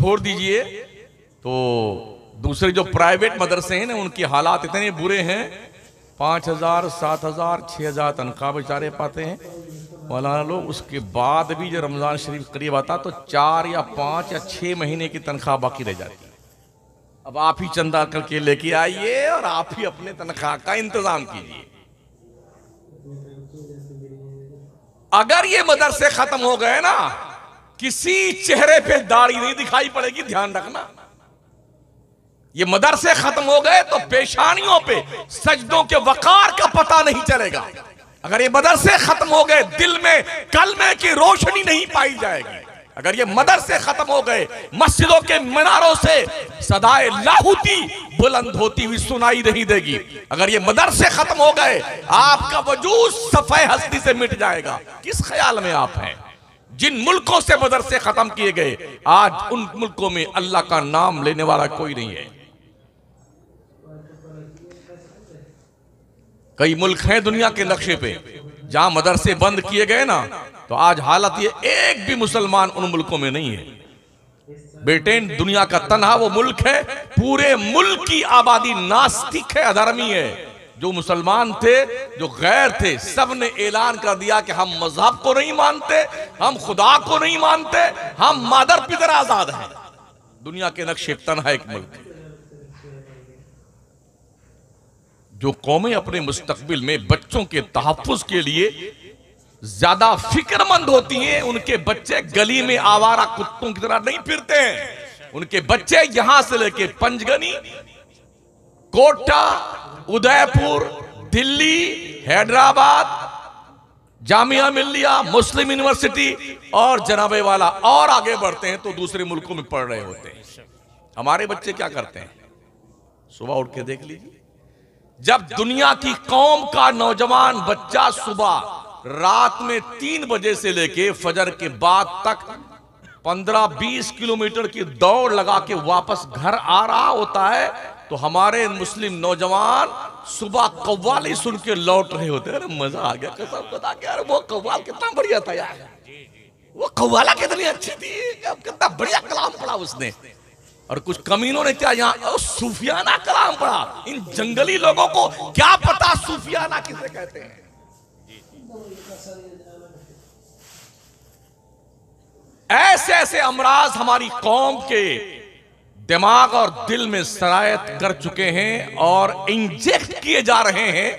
छोड़ दीजिए। तो दूसरे जो प्राइवेट मदरसे हैं ना, उनके हालात इतने बुरे हैं, 5,000, 7,000, 6,000 तनख्वाह बेचारे पाते हैं मौलाना लोग। उसके बाद भी जब रमज़ान शरीफ करीब आता तो 4 या 5 या 6 महीने की तनख्वाह बाकी रह जाती है। अब आप ही चंदा करके लेके आइए और आप ही अपने तनख्वाह का इंतजाम कीजिए। अगर ये मदरसे खत्म हो गए ना, किसी चेहरे पे दाढ़ी नहीं दिखाई पड़ेगी, ध्यान रखना। ये मदरसे खत्म हो गए तो पेशानियों पे सजदों के वकार का पता नहीं चलेगा। अगर ये मदरसे खत्म हो गए, दिल में कलमे की रोशनी नहीं पाई जाएगी। अगर ये मदरसे खत्म हो गए, मस्जिदों के मीनारों से सदाए लाहूती बुलंद होती हुई सुनाई नहीं देगी। अगर ये मदरसे खत्म हो गए, आपका वजूद सफे हस्ती से मिट जाएगा। किस ख्याल में आप हैं? जिन मुल्कों से मदरसे खत्म किए गए, आज उन मुल्कों में अल्लाह का नाम लेने वाला कोई नहीं है। कई मुल्क हैं दुनिया के नक्शे पे जहां मदरसे बंद किए गए ना, तो आज हालत ये, एक भी मुसलमान उन मुल्कों में नहीं है। ब्रिटेन दुनिया का तन्हा वो मुल्क है, पूरे मुल्क की आबादी नास्तिक है, अधर्मी है। जो मुसलमान थे, जो गैर थे, सब ने ऐलान कर दिया कि हम मजहब को नहीं मानते, हम खुदा को नहीं मानते, हम मादर पितर आजाद हैं। दुनिया के नक्शे तन्हा एक मुल्क है। जो कौमें अपने मुस्तकबिल में बच्चों के तहफ्फुज के लिए ज्यादा फिक्रमंद होती हैं, उनके बच्चे गली में आवारा कुत्तों की तरह नहीं फिरते हैं। उनके बच्चे यहां से लेके पंचगनी, कोटा, उदयपुर, दिल्ली, हैदराबाद, जामिया मिल्लिया, मुस्लिम यूनिवर्सिटी और जनाबे वाला और आगे बढ़ते हैं तो दूसरे मुल्कों में पढ़ रहे होते हैं। हमारे बच्चे क्या करते हैं? सुबह उठ के देख लीजिए, जब दुनिया की कौम का नौजवान बच्चा सुबह रात में 3 बजे से लेके फजर के बाद तक 15-20 किलोमीटर की दौड़ लगा के वापस घर आ रहा होता है, तो हमारे मुस्लिम नौजवान सुबह कव्वाली सुन के लौट रहे होते हैं। अरे मजा आ गया, कसम खुदा के, यार वो कव्वाल कितना बढ़िया था यार, वो कव्वाला कितनी अच्छी थी, कितना बढ़िया कलाम पढ़ा उसने। और कुछ कमीनों ने क्या यहाँ सूफियाना कलाम पढ़ा। इन जंगली लोगों को क्या पता सूफियाना किसे कहते हैं। ऐसे ऐसे अमराज हमारी कौम के दिमाग और दिल में सरायत कर चुके हैं और इंजेक्ट किए जा रहे हैं,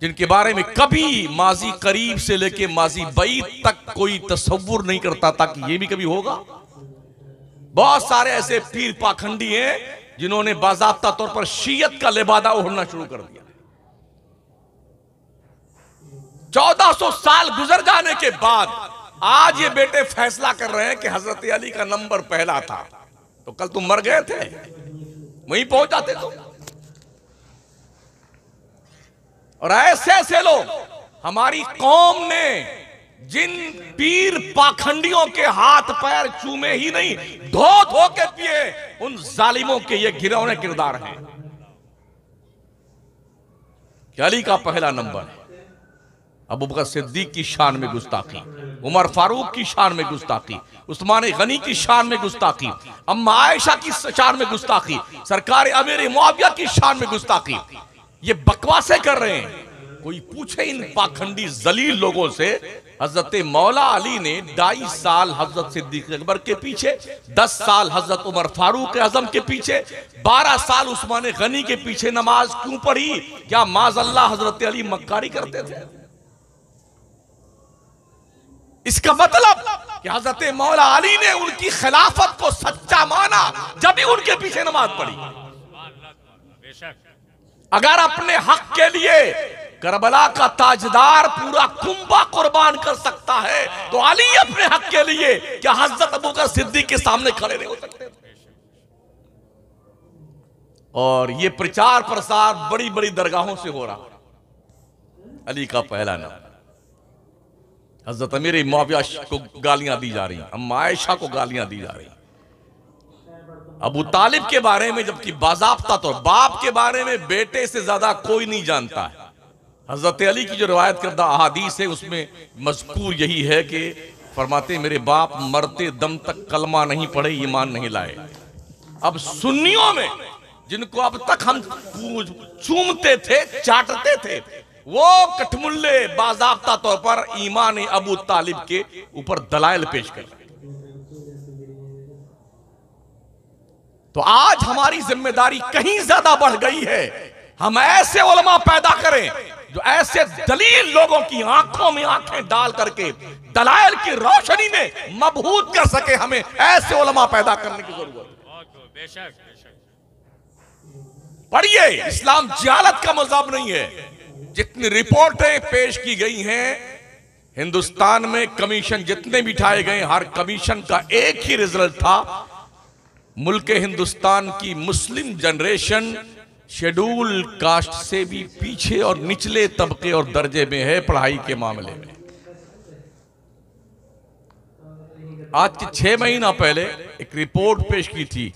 जिनके बारे में कभी माजी करीब से लेके माजी बईद तक कोई तसव्वुर नहीं करता था कि ये भी कभी होगा। बहुत सारे ऐसे पीर पाखंडी हैं जिन्होंने बाज़ाब्ता तौर पर शीयत का लिबादा ओढ़ना शुरू कर दिया। 1400 साल गुजर जाने के बाद आज ये बेटे फैसला कर रहे हैं कि हजरत अली का नंबर पहला था। तो कल तुम मर गए थे, वहीं पहुंच जाते तुम। और ऐसे ऐसे लोग हमारी कौम ने जिन पीर पाखंडियों के हाथ पैर चूमे ही नहीं, धो धो के पिए, उन जालिमों के ये घिनौने किरदार हैं। अली का पहला नंबर है, अबू बकर सिद्दीक की शान में गुस्ताखी, उमर फारूक की शान में गुस्ताखी, उस्मान गनी की शान में गुस्ताखी, अम्मा आयशा की शान में गुस्ताखी, सरकार अमीर मुआविया की शान में गुस्ताखी। ये बकवासें कर रहे हैं। कोई पूछे इन पाखंडी जलील लोगों से, हजरत मौला अली ने 2.5 साल हजरत सिद्दीक अकबर के पीछे, 10 साल हजरत उमर फारूक आजम के पीछे, 12 साल उस्मान गनी के पीछे नमाज क्यों पढ़ी? क्या माज़अल्लाह हजरत अली मक्कारी करते थे? इसका मतलब कि हजरत मौला अली ने उनकी खिलाफत को सच्चा माना जब भी उनके पीछे नमाज पढ़ी। अगर अपने हक के लिए करबला का ताजदार पूरा कुंबा कुर्बान कर सकता है, तो अली अपने हक के लिए क्या हजरत अबू बकर सिद्दीक के सामने खड़े नहीं हो सकते? और ये प्रचार प्रसार बड़ी बड़ी दरगाहों से हो रहा। अली का पहला नाम, हजरत अमीर मुआविया को गालियां दी जा रही, अम्मा आयशा को गालियां दी जा रही, अबू तालिब के बारे में, जबकि बाज़ाब्ता तो बाप के बारे में बेटे से ज्यादा कोई नहीं जानता है। हजरत अली की जो रिवायत करदा अहादीस है उसमें मज़कूर यही है कि फरमाते मेरे बाप मरते दम तक कलमा नहीं पढ़े, ईमान नहीं लाए। अब सुन्नियों में जिनको अब तक हम चूमते थे, चाटते थे, वो कठमुल्ले बाज़ाब्ता तौर पर ईमान अबू तालिब के ऊपर दलाइल पेश कर रहे। तो आज हमारी जिम्मेदारी कहीं ज्यादा बढ़ गई है, हम ऐसे उलमा पैदा करें जो ऐसे दलील लोगों की आंखों में आंखें डाल करके दलाइल की रोशनी में मबहूत कर सके। हमें ऐसे उलमा पैदा करने की जरूरत है। पढ़िए, इस्लाम जहालत का मज़हब नहीं है। जितनी रिपोर्टें पेश की गई हैं हिंदुस्तान में, कमीशन जितने बिठाए गए, हर कमीशन का एक ही रिजल्ट था, मुल्क हिंदुस्तान की मुस्लिम जनरेशन शेड्यूल कास्ट से भी पीछे और निचले तबके और दर्जे में है पढ़ाई के मामले में। आज के 6 महीना पहले एक रिपोर्ट पेश की थी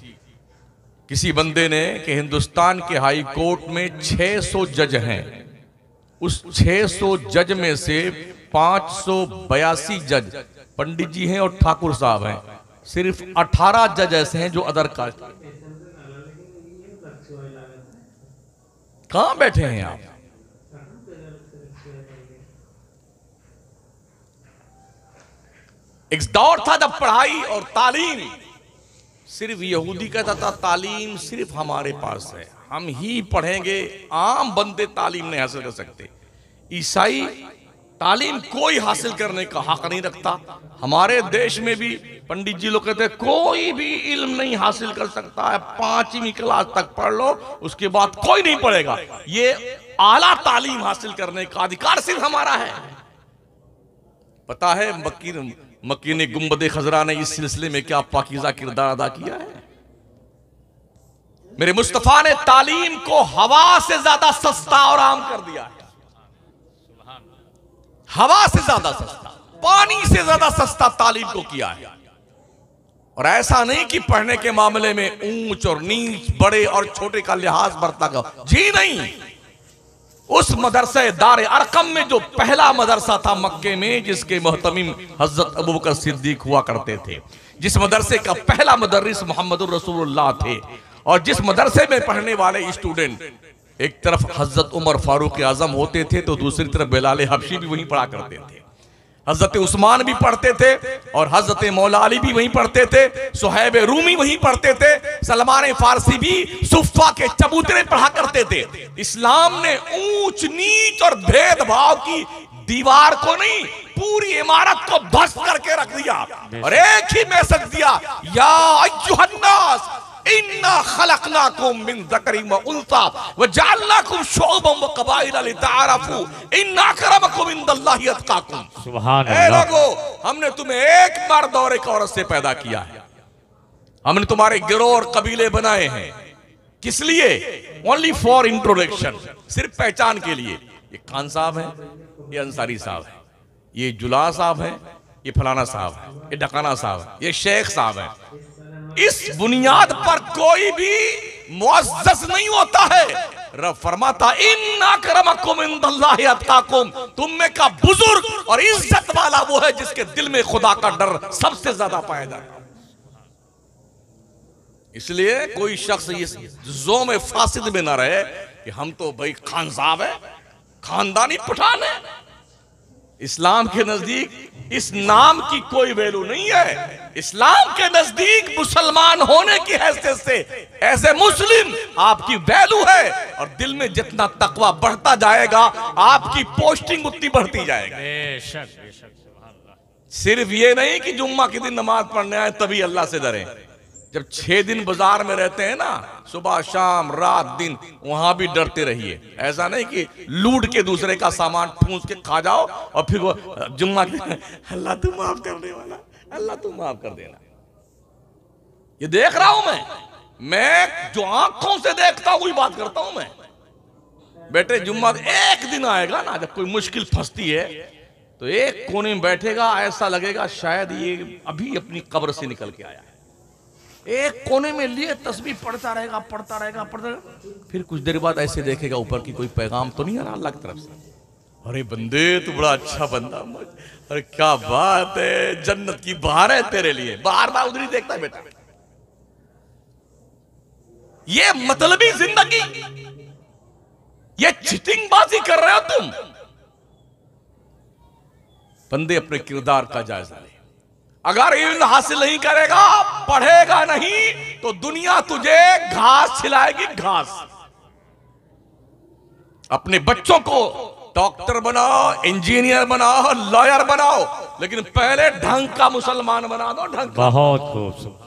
किसी बंदे ने कि हिंदुस्तान के हाई कोर्ट में 600 जज हैं। उस 600 जज में से 582 जज पंडित जी हैं और ठाकुर साहब हैं। सिर्फ 18 जज ऐसे हैं जो अदर कास्ट। कहां बैठे हैं आप? एक दौर था जब पढ़ाई और तालीम सिर्फ यहूदी कहता था, तालीम सिर्फ हमारे पास है, हम ही पढ़ेंगे, आम बंदे तालीम नहीं हासिल कर सकते। ईसाई तालीम कोई हासिल करने का हक नहीं रखता। हमारे देश में भी पंडित जी लोग कहते हैं कोई भी इल्म नहीं हासिल कर सकता है, 5वीं क्लास तक पढ़ लो, उसके बाद कोई नहीं पढ़ेगा। ये आला तालीम हासिल करने का अधिकार सिर्फ हमारा है। पता है मक्की ने गुंबदे खजरा ने इस सिलसिले में क्या पाकीज़ा किरदार अदा किया है? मेरे मुस्तफा ने तालीम को हवा से ज्यादा सस्ता और आम कर दिया है। हवा से ज्यादा सस्ता, पानी से ज्यादा सस्ता तालीम को किया है। और ऐसा नहीं कि पढ़ने के मामले में ऊंच और नीच, बड़े और छोटे का लिहाज बरता गया, जी नहीं। उस मदरसे दार अरकम में जो पहला मदरसा था मक्के में, जिसके मुहतमिम हजरत अबू बकर सिद्दीक हुआ करते थे, जिस मदरसे का पहला मुदर्रिस मोहम्मदुर रसूलुल्लाह थे, और जिस मदरसे में पढ़ने वाले स्टूडेंट एक तरफ हजरत उमर फारूक आजम होते थे तो दूसरी तरफ बिलाल हबशी भी वहीं पढ़ा करते थे, हजरत उस्मान भी पढ़ते थे और हजरत मौला अली भी वहीं पढ़ते थे, सुहैब रूमी वहीं पढ़ते थे, सलमान फारसी भी सुफ्फा के चबूतरे पढ़ा करते थे। इस्लाम ने ऊंच नीच और भेदभाव की दीवार को नहीं, पूरी इमारत को ध्वस्त करके रख दिया और एक ही मैसेज दिया, या अय्युहन्नास इन्ना खलकनाकुम मिन ज़करिन व उन्सा व जअलनाकुम शुअबन व क़बाइला लितआरफू इन्ना अक्रमकुम इंदल्लाहि अत्क़ाकुम। सुभान अल्लाह। लोगों, हमने तुम्हें एक मर्द और एक औरत से पैदा किया है, हमने तुम्हारे गिरोह और कबीले बनाए हैं। किस लिए? ओनली फॉर इंट्रोडक्शन, सिर्फ पहचान के लिए। ये खान साहब है, ये अंसारी साहब है, ये जुला साहब है, ये फलाना साहब है, ये डकाना साहब है, ये शेख साहब है। इस बुनियाद पर कोई भी मुअज़्ज़ज़ नहीं होता है। रब फरमाता इन्ना अक्रमकुम इंदल्लाहि अत्क़ाकुम, तुम में का बुजुर्ग और इज्जत वाला वो है जिसके दिल में खुदा का डर सबसे ज्यादा पाया जाता है। इसलिए कोई शख्स इस ज़ोम फासिद में ना रहे कि हम तो भाई खान साहब है, खानदानी पठान है। इस्लाम के नजदीक इस नाम की कोई वैल्यू नहीं है। इस्लाम के नजदीक मुसलमान होने की हैसियत से ऐसे मुस्लिम आपकी वैल्यू है, और दिल में जितना तकवा बढ़ता जाएगा आपकी पोस्टिंग उतनी बढ़ती जाएगी। बेशक बेशक, सुभान अल्लाह। सिर्फ ये नहीं कि जुम्मा के दिन नमाज पढ़ने आए तभी अल्लाह से डरें। जब 6 दिन बाजार में रहते हैं ना, सुबह शाम रात दिन, वहां भी डरते रहिए। ऐसा नहीं कि लूट के दूसरे का सामान ठूंस के खा जाओ और फिर वो जुम्मा के अल्लाह तू माफ करने वाला, अल्लाह तू माफ कर देना। ये देख रहा हूं मैं जो आंखों से देखता हूं वही बात करता हूं मैं। बेटे जुम्मा एक दिन आएगा ना जब कोई मुश्किल फंसती है तो एक कोने में बैठेगा, ऐसा लगेगा शायद ये अभी अपनी कब्र से निकल के आया है। एक कोने में लिए तस्बीह पढ़ता रहेगा, फिर कुछ देर बाद ऐसे देखेगा ऊपर की कोई पैगाम तो नहीं आ रहा अल्लाह की तरफ से। अरे बंदे तू बड़ा अच्छा बंदा, अरे क्या बात है, जन्नत की बाहर है तेरे लिए, बाहर बार उधर ही देखता है बेटा। ये मतलबी जिंदगी, ये चिटिंगबाजी कर रहे हो तुम। बंदे अपने किरदार का जायजा ले। अगर इल्म हासिल नहीं करेगा, पढ़ेगा नहीं, तो दुनिया तुझे घास खिलाएगी, घास। अपने बच्चों को डॉक्टर बनाओ, इंजीनियर बनाओ, लॉयर बनाओ, लेकिन पहले ढंग का मुसलमान बना दो, ढंग का। बहुत खूब।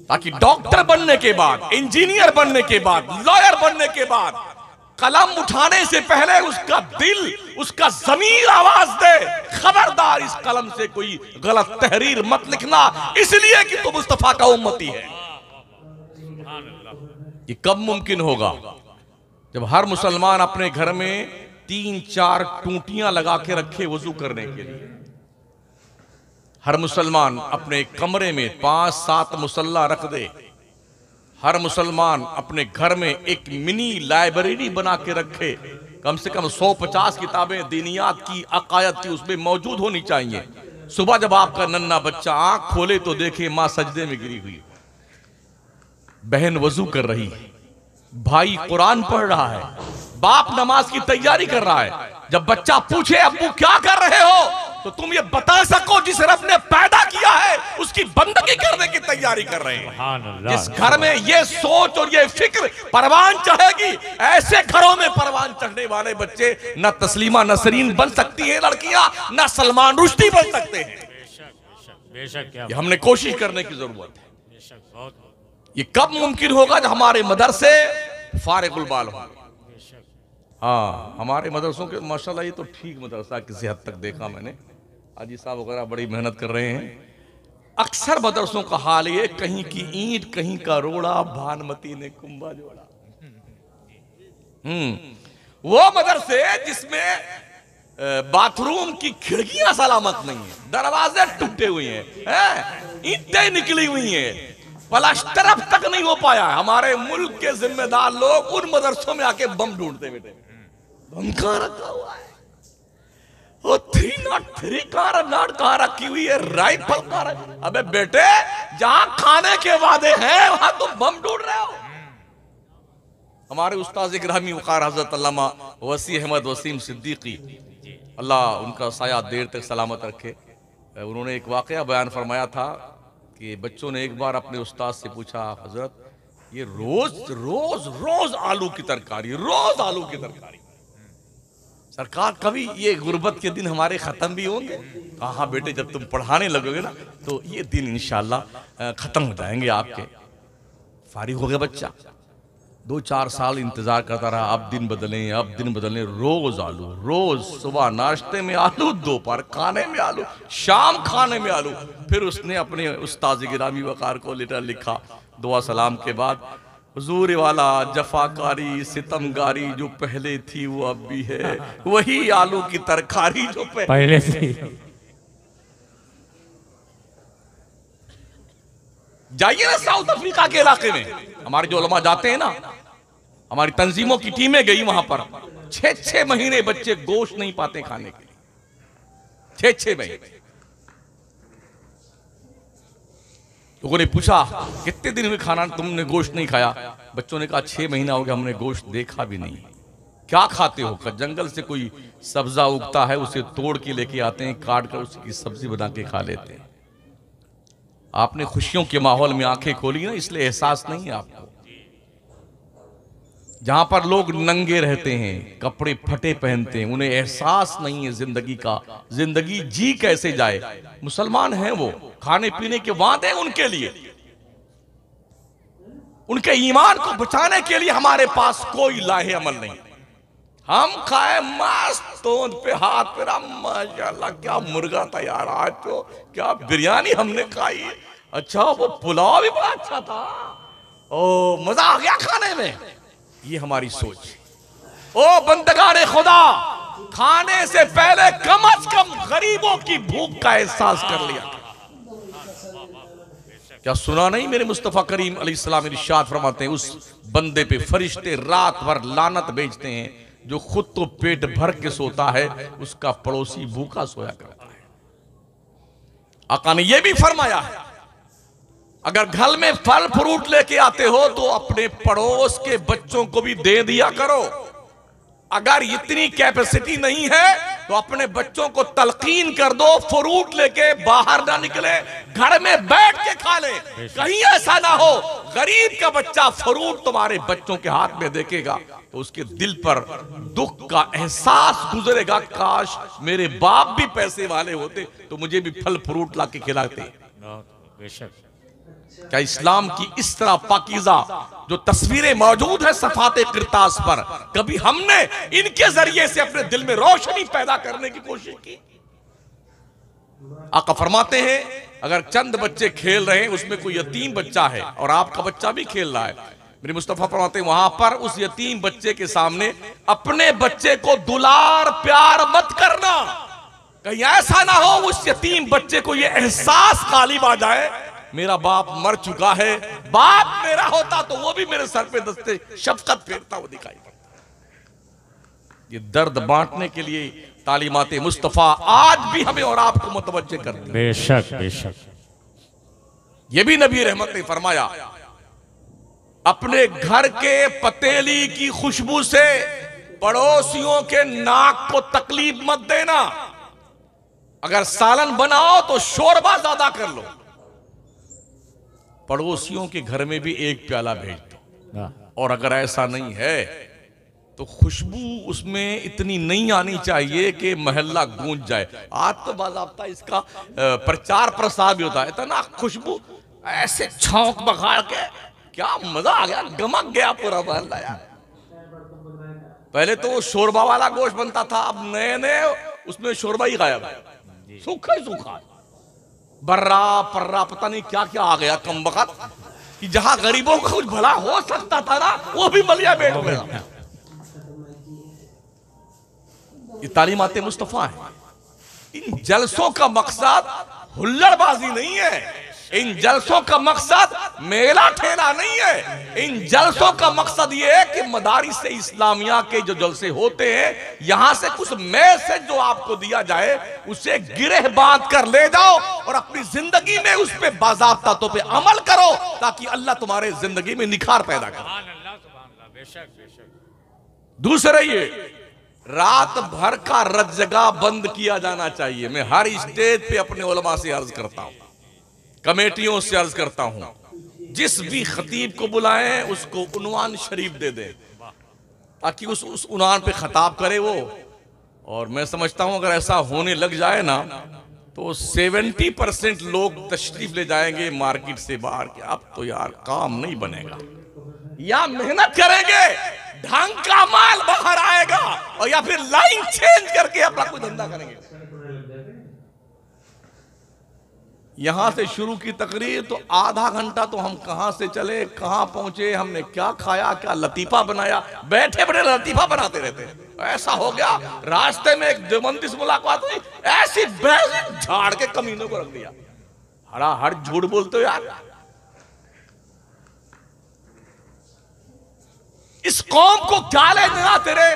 ताकि डॉक्टर बनने के बाद, इंजीनियर बनने के बाद, लॉयर बनने के बाद, कलम उठाने से पहले उसका दिल, उसका ज़मीर आवाज दे, खबरदार इस कलम से कोई गलत तहरीर मत लिखना, इसलिए कि तू मुस्तफा का उम्मती है। ये कब मुमकिन होगा? जब हर मुसलमान अपने घर में 3-4 टूटियां लगा के रखे वजू करने के लिए। हर मुसलमान अपने कमरे में 5-7 मुसल्ला रख दे। हर मुसलमान अपने घर में एक मिनी लाइब्रेरी बना के रखे। कम से कम 150 किताबें दीनियात की, अकायद की उसमें मौजूद होनी चाहिए। सुबह जब आपका नन्ना बच्चा आंख खोले तो देखे मां सजदे में गिरी हुई, बहन वजू कर रही है, भाई कुरान पढ़ रहा है, बाप नमाज की तैयारी कर रहा है। जब बच्चा पूछे अब्बू क्या कर रहे हो, तो तुम ये बता सको जिस रब ने पैदा किया है उसकी बंदगी करने की तैयारी कर रहे हैं। जिस घर में ये सोच और ये फिक्र परवान चढ़ेगी, ऐसे घरों में परवान चढ़ने वाले बच्चे न तस्लीमा नसरीन बन सकती है लड़कियां, न सलमान रुश्दी बन सकते हैं। बेशक ये हमने कोशिश करने की जरूरत है। ये कब मुमकिन होगा? जब हमारे मदरसे फारिगुल बाल हो। हाँ, हमारे मदरसों के माशाल्लाह ये तो ठीक मदरसा किसी हद तक देखा मैंने, हाजी साहब वगैरह बड़ी मेहनत कर रहे हैं। अक्सर मदरसों का हाल ये, कहीं की ईंट कहीं का रोड़ा, भानुमती ने कुंभा जोड़ा। वो मदरसे जिसमें बाथरूम की खिड़कियां सलामत नहीं है, दरवाजे टूटे हुए हैं, ईंटें निकली हुई हैं, प्लास्टर अब तक नहीं हो पाया। हमारे मुल्क के जिम्मेदार लोग उन मदरसों में आके बम ढूंढते बेटे, बम कहां रखा हुआ है, वो 303 कहां रखी हुई है, राइफल कहां? अबे बेटे, जहां खाने के वादे हैं वहां तुम बम ढूंढ रहे हो। हमारे उस्ताद गिरामी वकार हजरत अल्लामा वसी अहमद वसीम सिद्दीकी, अल्लाह उनका साया देर तक सलामत रखे, उन्होंने एक वाकया बयान फरमाया था कि बच्चों ने एक बार अपने उस्ताद से पूछा, हजरत ये रोज रोज रोज आलू की तरकारी, रोज आलू की तरकारी, सरकार कभी ये गुर्बत के दिन हमारे खत्म भी होंगे? कहा हाँ बेटे, जब तुम पढ़ाने लगोगे ना तो ये दिन इंशाल्लाह खत्म हो जाएंगे आपके। फारिग हो गया बच्चा, 2-4 साल इंतजार करता रहा, अब दिन बदलें, अब दिन बदलें, रोज आलू, रोज सुबह नाश्ते में आलू, दोपहर खाने में आलू, शाम खाने में आलू। फिर उसने अपने उस्ताद गिरामी वकार को लेटर लिखा, दुआ सलाम के बाद, हुजूर वाला जफाकारी सितमगारी जो पहले थी वो अब भी है, वही आलू की तरकारी जो पहले थी। जाइए ना साउथ अफ्रीका के इलाके में, हमारे जो उलमा जाते हैं ना, हमारी तंजीमों की टीमें गई वहां पर, 6-6 महीने बच्चे गोश्त नहीं पाते खाने के लिए, 6-6 महीने। लोगों ने पूछा कितने दिन हुए खाना तुमने गोश्त नहीं खाया? बच्चों ने कहा 6 महीना हो गया हमने गोश्त देखा भी नहीं। क्या खाते हो? जंगल से कोई सब्जा उगता है, उसे तोड़ के लेके आते हैं, काट कर उसकी सब्जी बना के खा लेते हैं। आपने खुशियों के माहौल में आंखें खोली ना, इसलिए एहसास नहीं है आपको। जहां पर लोग नंगे रहते हैं, कपड़े फटे पहनते हैं, उन्हें एहसास नहीं है जिंदगी का, जिंदगी जी कैसे जाए। मुसलमान हैं वो, खाने पीने के वादे उनके लिए, उनके ईमान को बचाने के लिए हमारे पास कोई लाहे अमल नहीं। हम खाए मस्त तोंद पे हाथ पे, माशाल्लाह क्या मुर्गा तैयार, आज तो क्या बिरयानी हमने खाई, अच्छा वो पुलाव भी बड़ा अच्छा था, ओ मजा आ गया खाने में। ये हमारी सोच। ओ बंदगाने खुदा, खाने से पहले कम अज कम गरीबों की भूख का एहसास कर लिया। क्या सुना नहीं मेरे मुस्तफा करीम अलैहिस्सलाम इरशाद फरमाते हैं, उस बंदे पे फरिश्ते रात भर लानत भेजते हैं जो खुद तो पेट भर के सोता है, उसका पड़ोसी भूखा सोया करता है। आका ने यह भी फरमाया है, अगर घर में फल फ्रूट लेके आते हो तो अपने पड़ोस के बच्चों को भी दे दिया करो। अगर इतनी कैपेसिटी नहीं है तो अपने बच्चों को तलकीन कर दो, फ्रूट लेके बाहर ना निकले, घर में बैठ के खा ले। कहीं ऐसा ना हो गरीब का बच्चा फ्रूट तुम्हारे बच्चों के हाथ में देखेगा तो उसके दिल पर दुख का एहसास गुजरेगा, काश मेरे बाप भी पैसे वाले होते तो मुझे भी फल फ्रूट ला के खिलाते। बेशक। क्या इस्लाम की इस तरह पाकीज़ा जो तस्वीरें मौजूद है सफाते किरतास पर, कभी हमने इनके जरिए से अपने दिल में रोशनी पैदा करने की कोशिश की? आका फरमाते हैं, अगर चंद बच्चे खेल रहे हैं, उसमें कोई यतीम बच्चा है और आपका बच्चा भी खेल रहा है, मेरे मुस्तफा फरमाते हैं वहां पर उस यतीम बच्चे के सामने अपने बच्चे को दुलार प्यार मत करना। कहीं ऐसा ना हो उस यतीम बच्चे को यह एहसास गालिब आ जाए, मेरा बाप मर चुका है, बाप मेरा होता तो वो भी मेरे सर पे दस्ते शफकत फेरता वो दिखाई पड़ता। ये दर्द बांटने के लिए तालीमाते मुस्तफा आज भी हमें और आपको मुतवज्जे करते हैं। बेशक बेशक। ये भी नबी रहमत ने फरमाया, अपने घर के पतेली की खुशबू से पड़ोसियों के नाक को तकलीफ मत देना। अगर सालन बनाओ तो शोरबा ज्यादा कर लो, पड़ोसियों के घर में भी एक प्याला भेज दो। और अगर ऐसा नहीं है तो खुशबू उसमें इतनी नहीं आनी चाहिए कि महल्ला गूंज जाए। आज तो बाज़ाब्ता इसका प्रचार प्रसार भी होता है, इतना खुशबू ऐसे छौंक बघाड़ के क्या मजा आ गया, गमक गया पूरा महल्ला यार। पहले तो वो शोरबा वाला गोश्त बनता था, अब नए नए उसमें शोरबा ही गायब है, सूखा ही सूखा, बर्रा पर्रा पता नहीं क्या क्या आ गया कमबख्त, कि जहां गरीबों का कुछ भला हो सकता था ना वो भी मलिया बैठ गया। ये तालीमाते मुस्तफा है। इन जलसों का मकसद हुल्लड़बाजी नहीं है, इन जलसों का मकसद मेला ठेला नहीं है। इन जलसों का मकसद ये है कि मदारिस इस्लामिया के जो जलसे होते हैं, यहां से कुछ मैसेज जो आपको दिया जाए उसे गिरह बांध कर ले जाओ और अपनी जिंदगी में उस पे बाज़ाब्ता तौर पे अमल करो, ताकि अल्लाह तुम्हारे जिंदगी में निखार पैदा करे। दूसरा, ये रात भर का रज्जगा बंद किया जाना चाहिए। मैं हर स्टेज पे अपने उलमा से अर्ज करता हूं, कमेटियों से अर्ज करता हूं, जिस भी खतीब को बुलाएं उसको उन्वान शरीफ दे दें ताकि उस उन्वान पे खताब करे वो। और मैं समझता हूं अगर ऐसा होने लग जाए ना तो 70% लोग तशरीफ ले जाएंगे मार्केट से बाहर के। अब तो यार काम नहीं बनेगा, या मेहनत करेंगे ढंग का माल बाहर आएगा, और या फिर लाइन चेंज करके अपना कोई धंधा करेंगे। यहां से शुरू की तकरीर तो आधा घंटा तो हम कहां से चले कहां पहुंचे, हमने क्या खाया, क्या लतीफा बनाया, बैठे बैठे लतीफा बनाते रहते हैं। ऐसा हो गया रास्ते में एक देवबंदी से मुलाकात हुई, ऐसी बहस झाड़ के कमीनों को रख दिया। हरा हर झूठ बोलते हो यार। इस कौम को क्या ले देना तेरे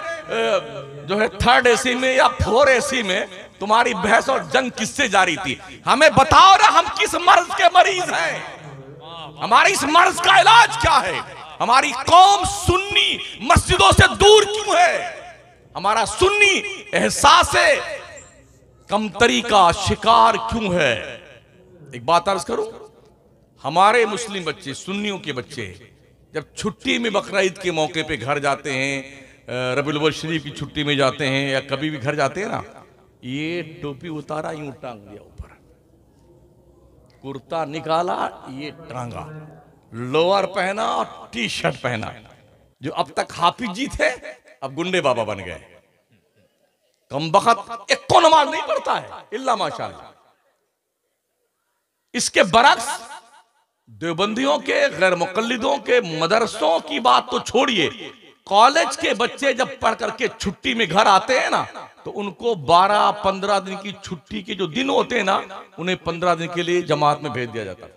जो है 3rd AC में या 4 AC में तुम्हारी बहस और जंग किससे जारी थी? हमें बताओ ना, हम किस मर्ज के मरीज हैं, हमारी इस मर्ज का इलाज क्या है? हमारी कौम सुन्नी मस्जिदों से दूर क्यों है? हमारा सुन्नी एहसास कमतरी का शिकार क्यों है? एक बात अर्ज करूं, हमारे मुस्लिम बच्चे, सुन्नियों के बच्चे जब छुट्टी में बकरीद के मौके पे घर जाते हैं, रबीउल अव्वल शरीफ की छुट्टी में जाते हैं या कभी भी घर जाते हैं ना, ये टोपी उतारा यूं टांग दिया ऊपर, कुर्ता निकाला ये टांगा, लोअर पहना और टी-शर्ट पहना। जो अब तक हाफिज जी थे अब गुंडे बाबा बन गए। कमबख्त एक को नमाज नहीं पढ़ता है इल्ला माशाअल्लाह। इसके बरक्स देवबंदियों के, गैर मुकल्लिदों के मदरसों की बात तो छोड़िए, कॉलेज के बच्चे जब पढ़ करके छुट्टी में घर आते हैं ना तो उनको 12-15 दिन की छुट्टी के जो दिन होते हैं ना, उन्हें 15 दिन के लिए जमात में भेज दिया जाता है।